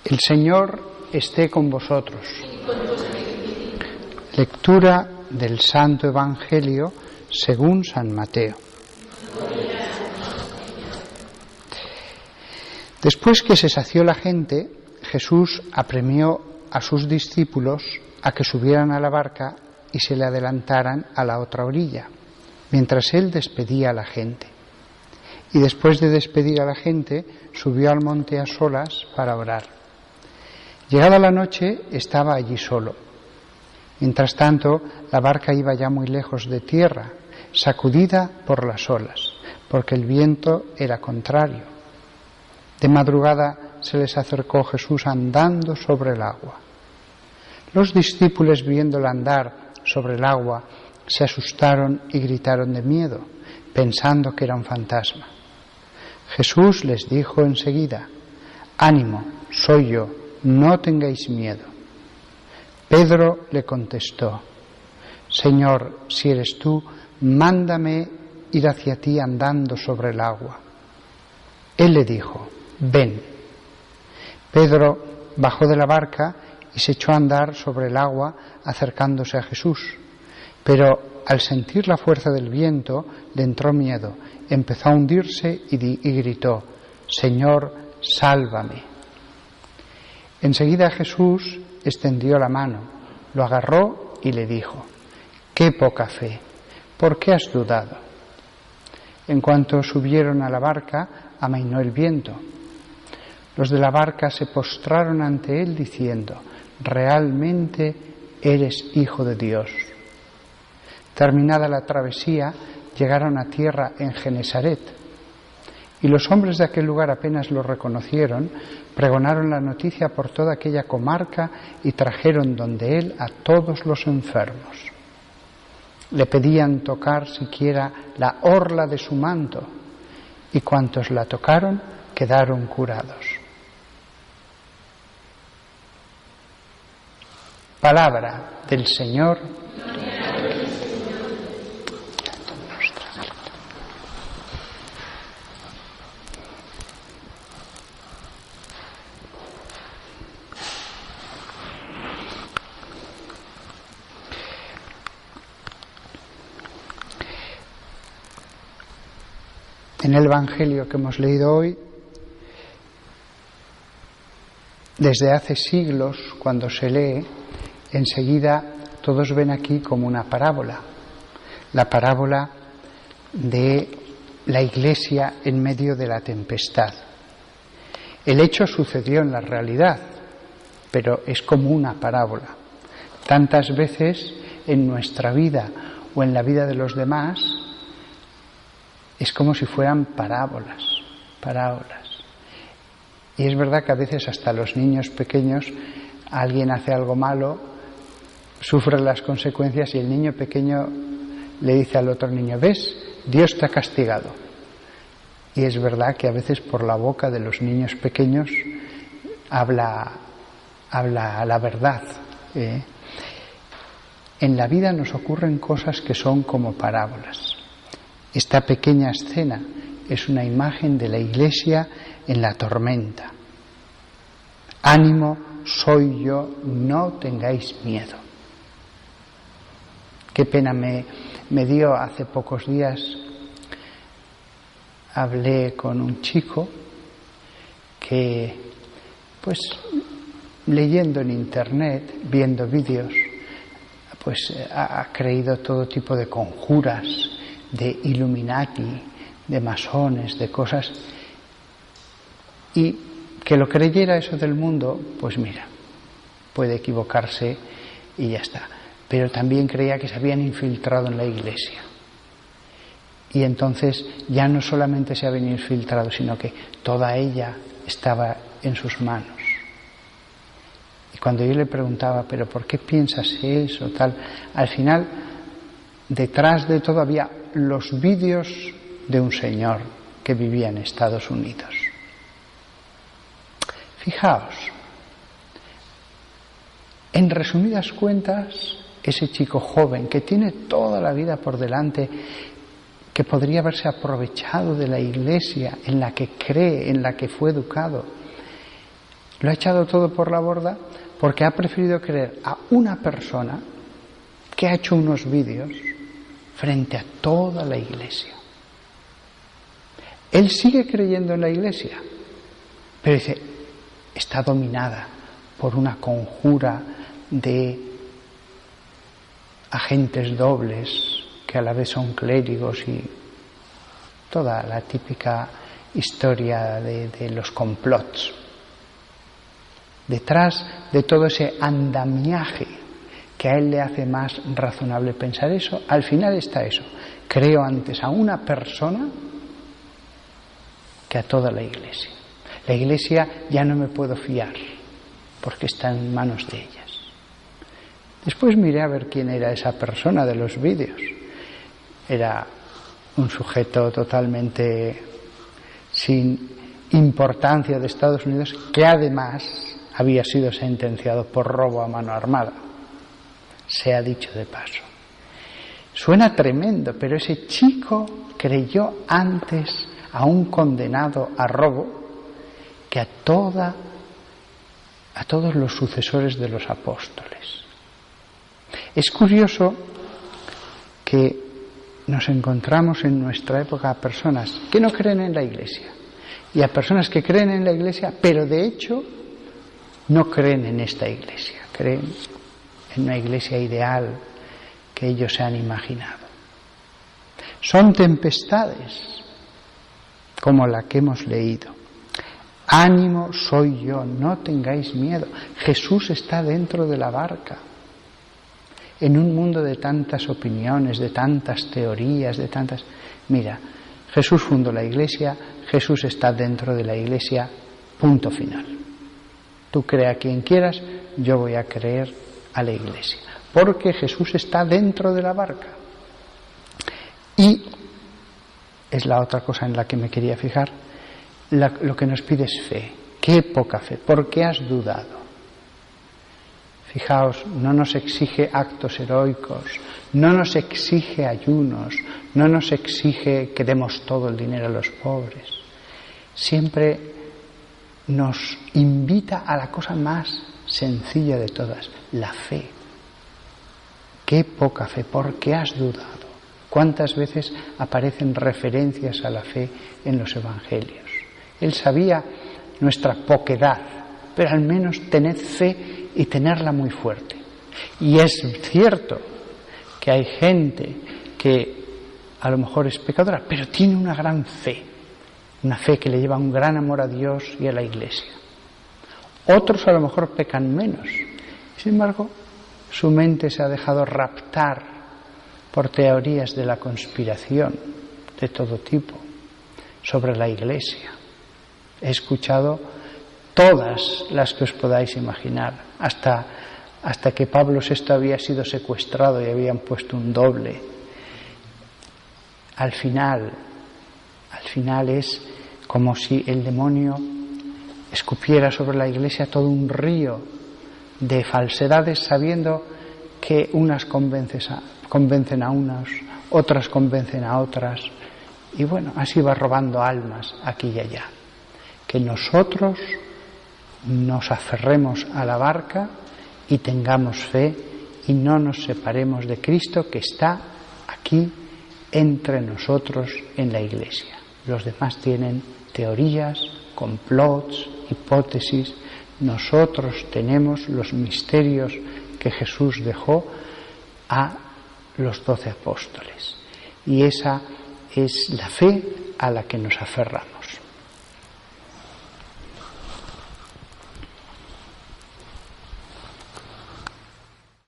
El Señor esté con vosotros. Lectura del Santo Evangelio según San Mateo. Después que se sació la gente, Jesús apremió a sus discípulos a que subieran a la barca y se le adelantaran a la otra orilla, mientras él despedía a la gente. Y después de despedir a la gente, subió al monte a solas para orar. Llegada la noche, estaba allí solo. Mientras tanto, la barca iba ya muy lejos de tierra, sacudida por las olas, porque el viento era contrario. De madrugada se les acercó Jesús andando sobre el agua. Los discípulos, viéndole andar sobre el agua, se asustaron y gritaron de miedo, pensando que era un fantasma. Jesús les dijo enseguida: «Ánimo, soy yo, no tengáis miedo». Pedro le contestó: «Señor, si eres tú, mándame ir hacia ti andando sobre el agua». Él le dijo: «Ven». Pedro bajó de la barca y se echó a andar sobre el agua acercándose a Jesús. Pero al sentir la fuerza del viento le entró miedo, empezó a hundirse y gritó: «Señor, sálvame». Enseguida Jesús extendió la mano, lo agarró y le dijo: «¡Qué poca fe! ¿Por qué has dudado?». En cuanto subieron a la barca, amainó el viento. Los de la barca se postraron ante él diciendo: «Realmente eres Hijo de Dios». Terminada la travesía, llegaron a tierra en Genesaret. Y los hombres de aquel lugar apenas lo reconocieron, pregonaron la noticia por toda aquella comarca y trajeron donde él a todos los enfermos. Le pedían tocar siquiera la orla de su manto, y cuantos la tocaron quedaron curados. Palabra del Señor. En el Evangelio que hemos leído hoy, desde hace siglos, cuando se lee, enseguida todos ven aquí como una parábola, la parábola de la Iglesia en medio de la tempestad. El hecho sucedió en la realidad, pero es como una parábola. Tantas veces en nuestra vida o en la vida de los demás es como si fueran parábolas. Y es verdad que a veces hasta los niños pequeños, alguien hace algo malo, sufre las consecuencias y el niño pequeño le dice al otro niño: «¿Ves? Dios te ha castigado». Y es verdad que a veces por la boca de los niños pequeños habla la verdad. En la vida nos ocurren cosas que son como parábolas. Esta pequeña escena es una imagen de la Iglesia en la tormenta. «Ánimo, soy yo, no tengáis miedo». Qué pena me dio hace pocos días. Hablé con un chico que, pues, leyendo en internet, viendo vídeos, pues ha creído todo tipo de conjuras, de Illuminati, de masones, de cosas, y que lo creyera eso del mundo, pues mira, puede equivocarse y ya está. Pero también creía que se habían infiltrado en la Iglesia. Y entonces ya no solamente se habían infiltrado, sino que toda ella estaba en sus manos. Y cuando yo le preguntaba: «¿Pero por qué piensas eso?», tal, al final, detrás de todo había los vídeos de un señor que vivía en Estados Unidos. Fijaos, en resumidas cuentas, ese chico joven que tiene toda la vida por delante, que podría haberse aprovechado de la Iglesia en la que cree, en la que fue educado, Lo ha echado todo por la borda porque ha preferido creer a una persona que ha hecho unos vídeos frente a toda la Iglesia. Él sigue creyendo en la Iglesia, pero dice, está dominada por una conjura de agentes dobles que a la vez son clérigos y toda la típica historia de los complots. Detrás de todo ese andamiaje que a él le hace más razonable pensar eso, al final está eso. Creo antes a una persona que a toda la Iglesia. La Iglesia ya no me puedo fiar porque está en manos de ellas. Después miré a ver quién era esa persona de los vídeos. Era un sujeto totalmente sin importancia de Estados Unidos que además había sido sentenciado por robo a mano armada. Se ha dicho de paso. Suena tremendo, pero ese chico creyó antes a un condenado a robo que a todos los sucesores de los apóstoles. Es curioso que nos encontramos en nuestra época a personas que no creen en la Iglesia y a personas que creen en la Iglesia, pero de hecho no creen en esta Iglesia, creen en una Iglesia ideal que ellos se han imaginado. Son tempestades como la que hemos leído. Ánimo, soy yo, no tengáis miedo. Jesús está dentro de la barca. En un mundo de tantas opiniones, de tantas teorías, de tantas... Mira, Jesús fundó la Iglesia, Jesús está dentro de la Iglesia, punto final. Tú crea a quien quieras, yo voy a creer a la Iglesia. Porque Jesús está dentro de la barca. Y es la otra cosa en la que me quería fijar. Lo que nos pide es fe. Qué poca fe. ¿Por qué has dudado? Fijaos, no nos exige actos heroicos, no nos exige ayunos, no nos exige que demos todo el dinero a los pobres. Siempre nos invita a la cosa más sencilla de todas, la fe. Qué poca fe. ¿Por qué has dudado? ¿Cuántas veces aparecen referencias a la fe en los evangelios? Él sabía nuestra poquedad, pero al menos tened fe y tenerla muy fuerte. Y es cierto que hay gente que a lo mejor es pecadora, pero tiene una gran fe, una fe que le lleva un gran amor a Dios y a la Iglesia. Otros a lo mejor pecan menos, sin embargo su mente se ha dejado raptar por teorías de la conspiración de todo tipo sobre la Iglesia. He escuchado todas las que os podáis imaginar, hasta que Pablo VI había sido secuestrado y habían puesto un doble. Al final es como si el demonio escupiera sobre la Iglesia todo un río de falsedades, sabiendo que unas convencen a unas, otras convencen a otras, y bueno, así va robando almas aquí y allá. Que nosotros nos aferremos a la barca y tengamos fe y no nos separemos de Cristo, que está aquí entre nosotros en la Iglesia. Los demás tienen teorías, complots, hipótesis. Nosotros tenemos los misterios que Jesús dejó a los 12 apóstoles. Y esa es la fe a la que nos aferramos.